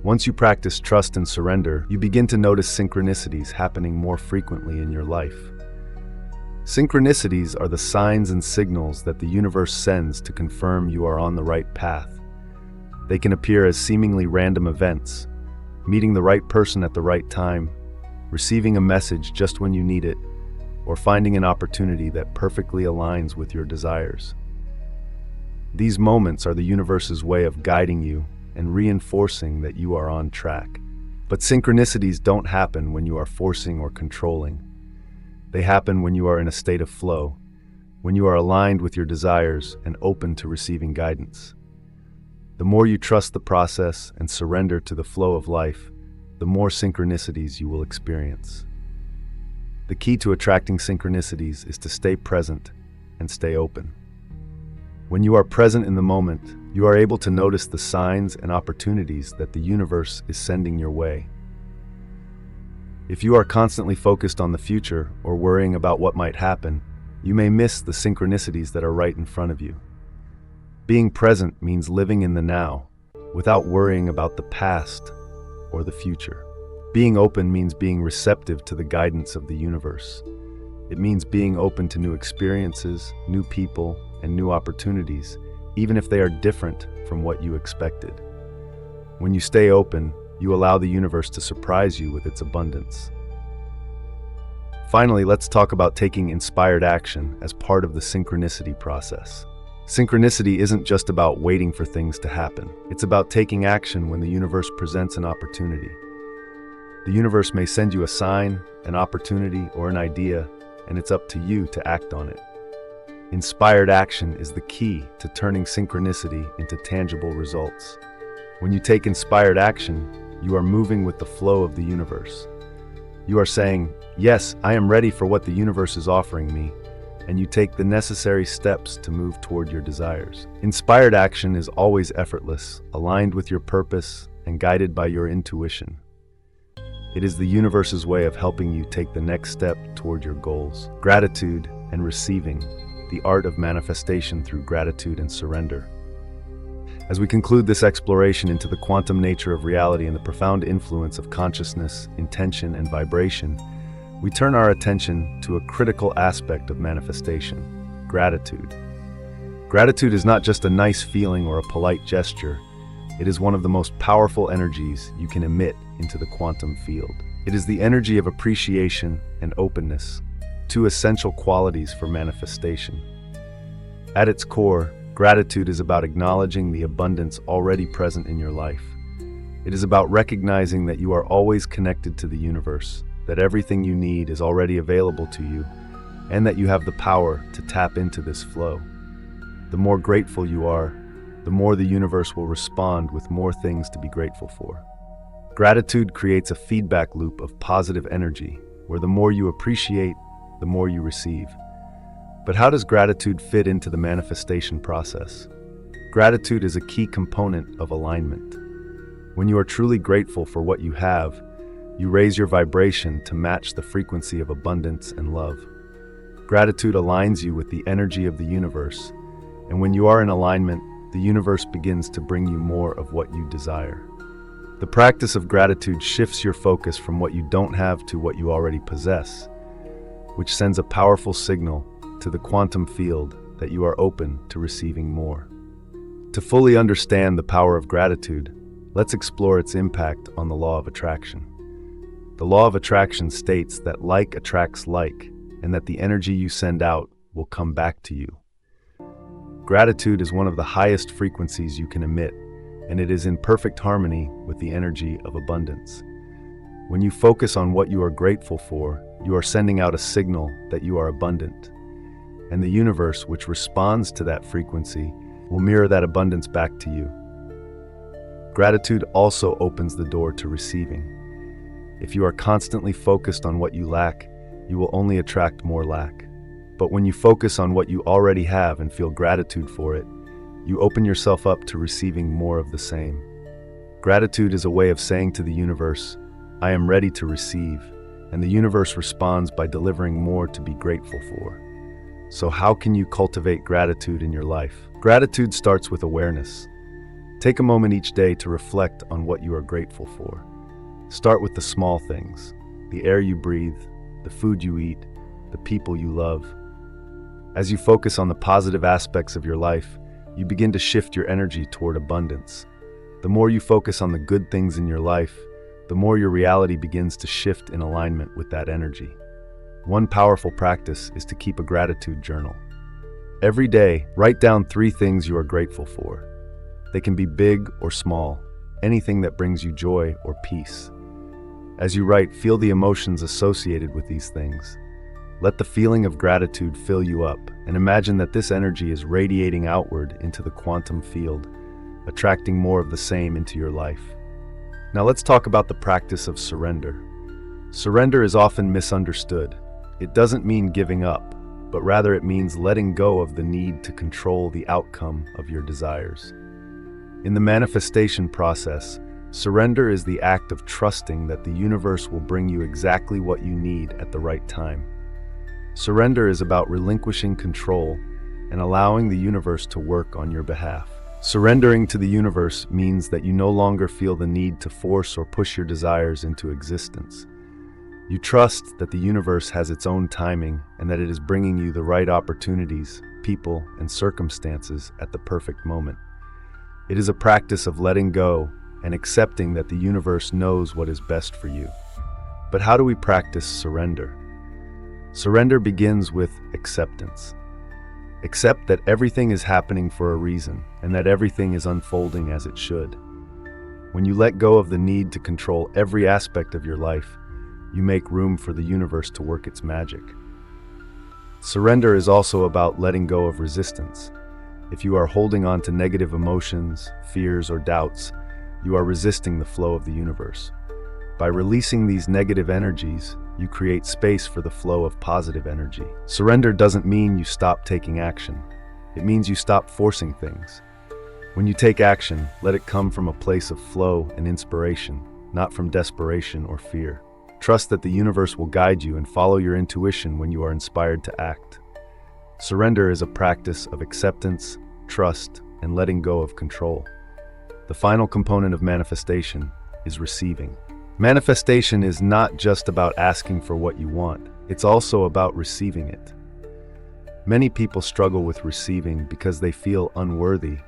Once you practice trust and surrender, you begin to notice synchronicities happening more frequently in your life. Synchronicities are the signs and signals that the universe sends to confirm you are on the right path. They can appear as seemingly random events, meeting the right person at the right time, receiving a message just when you need it, or finding an opportunity that perfectly aligns with your desires. These moments are the universe's way of guiding you and reinforcing that you are on track. But synchronicities don't happen when you are forcing or controlling. They happen when you are in a state of flow, when you are aligned with your desires and open to receiving guidance. The more you trust the process and surrender to the flow of life, the more synchronicities you will experience. The key to attracting synchronicities is to stay present and stay open. When you are present in the moment, you are able to notice the signs and opportunities that the universe is sending your way. If you are constantly focused on the future or worrying about what might happen, you may miss the synchronicities that are right in front of you. Being present means living in the now, without worrying about the past or the future. Being open means being receptive to the guidance of the universe. It means being open to new experiences, new people, and new opportunities, even if they are different from what you expected. When you stay open, you allow the universe to surprise you with its abundance. Finally, let's talk about taking inspired action as part of the synchronicity process. Synchronicity isn't just about waiting for things to happen. It's about taking action when the universe presents an opportunity. The universe may send you a sign, an opportunity, or an idea, and it's up to you to act on it. Inspired action is the key to turning synchronicity into tangible results. When you take inspired action, you are moving with the flow of the universe. You are saying, "Yes, I am ready for what the universe is offering me," and you take the necessary steps to move toward your desires. Inspired action is always effortless, aligned with your purpose, and guided by your intuition. It is the universe's way of helping you take the next step toward your goals. Gratitude and receiving, the art of manifestation through gratitude and surrender. As we conclude this exploration into the quantum nature of reality and the profound influence of consciousness, intention, and vibration, we turn our attention to a critical aspect of manifestation: gratitude. Gratitude is not just a nice feeling or a polite gesture. It is one of the most powerful energies you can emit into the quantum field. It is the energy of appreciation and openness, two essential qualities for manifestation. At its core, gratitude is about acknowledging the abundance already present in your life. It is about recognizing that you are always connected to the universe, that everything you need is already available to you, and that you have the power to tap into this flow. The more grateful you are, the more the universe will respond with more things to be grateful for. Gratitude creates a feedback loop of positive energy, where the more you appreciate, the more you receive. But how does gratitude fit into the manifestation process? Gratitude is a key component of alignment. When you are truly grateful for what you have, you raise your vibration to match the frequency of abundance and love. Gratitude aligns you with the energy of the universe, and when you are in alignment, the universe begins to bring you more of what you desire. The practice of gratitude shifts your focus from what you don't have to what you already possess, which sends a powerful signal to the quantum field that you are open to receiving more. To fully understand the power of gratitude, let's explore its impact on the law of attraction. The law of attraction states that like attracts like, and that the energy you send out will come back to you. Gratitude is one of the highest frequencies you can emit, and it is in perfect harmony with the energy of abundance. When you focus on what you are grateful for, you are sending out a signal that you are abundant. And the universe, which responds to that frequency, will mirror that abundance back to you. Gratitude also opens the door to receiving. If you are constantly focused on what you lack, you will only attract more lack. But when you focus on what you already have and feel gratitude for it, you open yourself up to receiving more of the same. Gratitude is a way of saying to the universe, "I am ready to receive," and the universe responds by delivering more to be grateful for. So how can you cultivate gratitude in your life? Gratitude starts with awareness. Take a moment each day to reflect on what you are grateful for. Start with the small things: the air you breathe, the food you eat, the people you love. As you focus on the positive aspects of your life, you begin to shift your energy toward abundance. The more you focus on the good things in your life, the more your reality begins to shift in alignment with that energy. One powerful practice is to keep a gratitude journal. Every day, write down 3 things you are grateful for. They can be big or small, anything that brings you joy or peace. As you write, feel the emotions associated with these things. Let the feeling of gratitude fill you up, and imagine that this energy is radiating outward into the quantum field, attracting more of the same into your life. Now let's talk about the practice of surrender. Surrender is often misunderstood. It doesn't mean giving up, but rather it means letting go of the need to control the outcome of your desires. In the manifestation process, surrender is the act of trusting that the universe will bring you exactly what you need at the right time. Surrender is about relinquishing control and allowing the universe to work on your behalf. Surrendering to the universe means that you no longer feel the need to force or push your desires into existence. You trust that the universe has its own timing and that it is bringing you the right opportunities, people, and circumstances at the perfect moment. It is a practice of letting go and accepting that the universe knows what is best for you. But how do we practice surrender? Surrender begins with acceptance. Accept that everything is happening for a reason and that everything is unfolding as it should. When you let go of the need to control every aspect of your life, you make room for the universe to work its magic. Surrender is also about letting go of resistance. If you are holding on to negative emotions, fears, or doubts, you are resisting the flow of the universe. By releasing these negative energies, you create space for the flow of positive energy. Surrender doesn't mean you stop taking action. It means you stop forcing things. When you take action, let it come from a place of flow and inspiration, not from desperation or fear. Trust that the universe will guide you and follow your intuition when you are inspired to act. Surrender is a practice of acceptance, trust, and letting go of control. The final component of manifestation is receiving. Manifestation is not just about asking for what you want, it's also about receiving it. Many people struggle with receiving because they feel unworthy,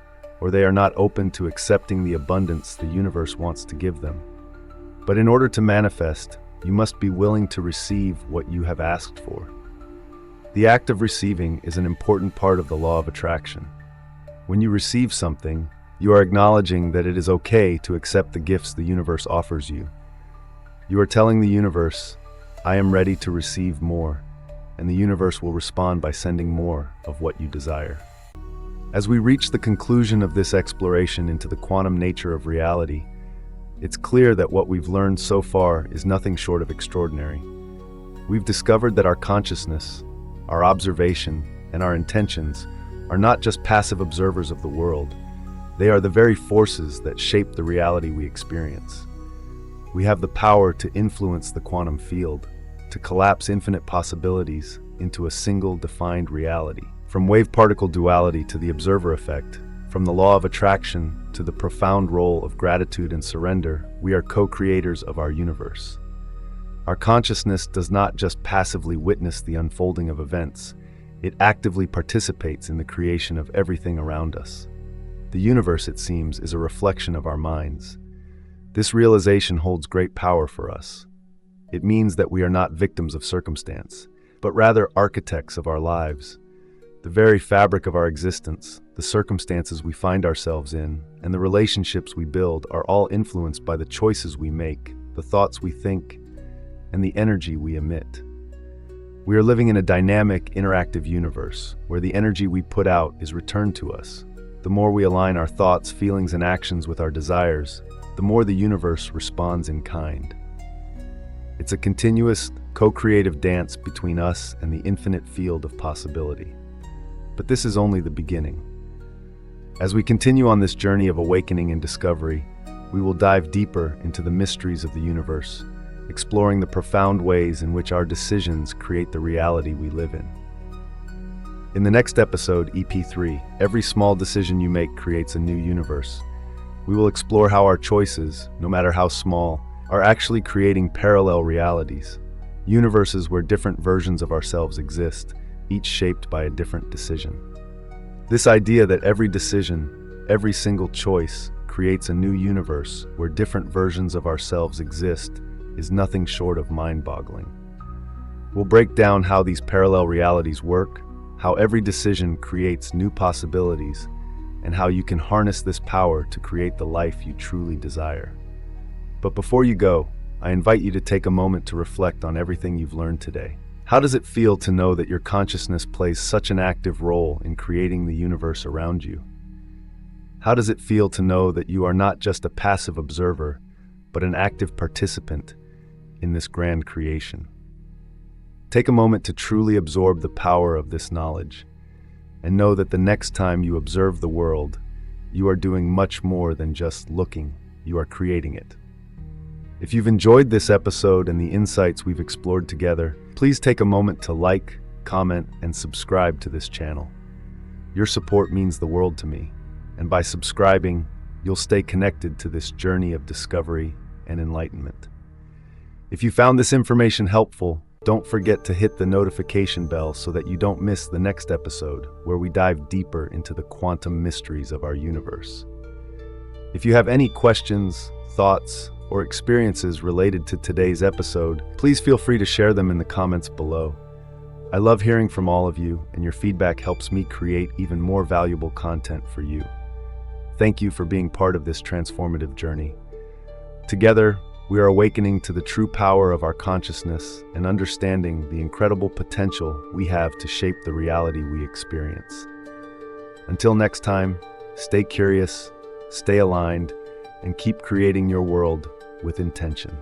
or they are not open to accepting the abundance the universe wants to give them. But in order to manifest, you must be willing to receive what you have asked for. The act of receiving is an important part of the law of attraction. When you receive something, you are acknowledging that it is okay to accept the gifts the universe offers you. You are telling the universe, I am ready to receive more, and the universe will respond by sending more of what you desire. As we reach the conclusion of this exploration into the quantum nature of reality, it's clear that what we've learned so far is nothing short of extraordinary. We've discovered that our consciousness, our observation, and our intentions are not just passive observers of the world. They are the very forces that shape the reality we experience. We have the power to influence the quantum field, to collapse infinite possibilities into a single defined reality. From wave-particle duality to the observer effect, from the law of attraction to the profound role of gratitude and surrender, we are co-creators of our universe. Our consciousness does not just passively witness the unfolding of events, it actively participates in the creation of everything around us. The universe, it seems, is a reflection of our minds. This realization holds great power for us. It means that we are not victims of circumstance, but rather architects of our lives. The very fabric of our existence, the circumstances we find ourselves in, and the relationships we build are all influenced by the choices we make, the thoughts we think, and the energy we emit. We are living in a dynamic, interactive universe where the energy we put out is returned to us. The more we align our thoughts, feelings, and actions with our desires, the more the universe responds in kind. It's a continuous, co-creative dance between us and the infinite field of possibility. But this is only the beginning. As we continue on this journey of awakening and discovery, we will dive deeper into the mysteries of the universe, exploring the profound ways in which our decisions create the reality we live in. In the next episode, EP3, Every Small Decision You Make Creates a New Universe, we will explore how our choices, no matter how small, are actually creating parallel realities, universes where different versions of ourselves exist, each shaped by a different decision. This idea that every decision, every single choice, creates a new universe where different versions of ourselves exist is nothing short of mind-boggling. We'll break down how these parallel realities work, how every decision creates new possibilities, and how you can harness this power to create the life you truly desire. But before you go, I invite you to take a moment to reflect on everything you've learned today. How does it feel to know that your consciousness plays such an active role in creating the universe around you? How does it feel to know that you are not just a passive observer, but an active participant in this grand creation? Take a moment to truly absorb the power of this knowledge, and know that the next time you observe the world, you are doing much more than just looking, you are creating it. If you've enjoyed this episode and the insights we've explored together, please take a moment to like, comment, and subscribe to this channel. Your support means the world to me, and by subscribing, you'll stay connected to this journey of discovery and enlightenment. If you found this information helpful, don't forget to hit the notification bell so that you don't miss the next episode where we dive deeper into the quantum mysteries of our universe. If you have any questions, thoughts, or experiences related to today's episode, please feel free to share them in the comments below. I love hearing from all of you, and your feedback helps me create even more valuable content for you. Thank you for being part of this transformative journey. Together, we are awakening to the true power of our consciousness and understanding the incredible potential we have to shape the reality we experience. Until next time, stay curious, stay aligned, and keep creating your world with intention.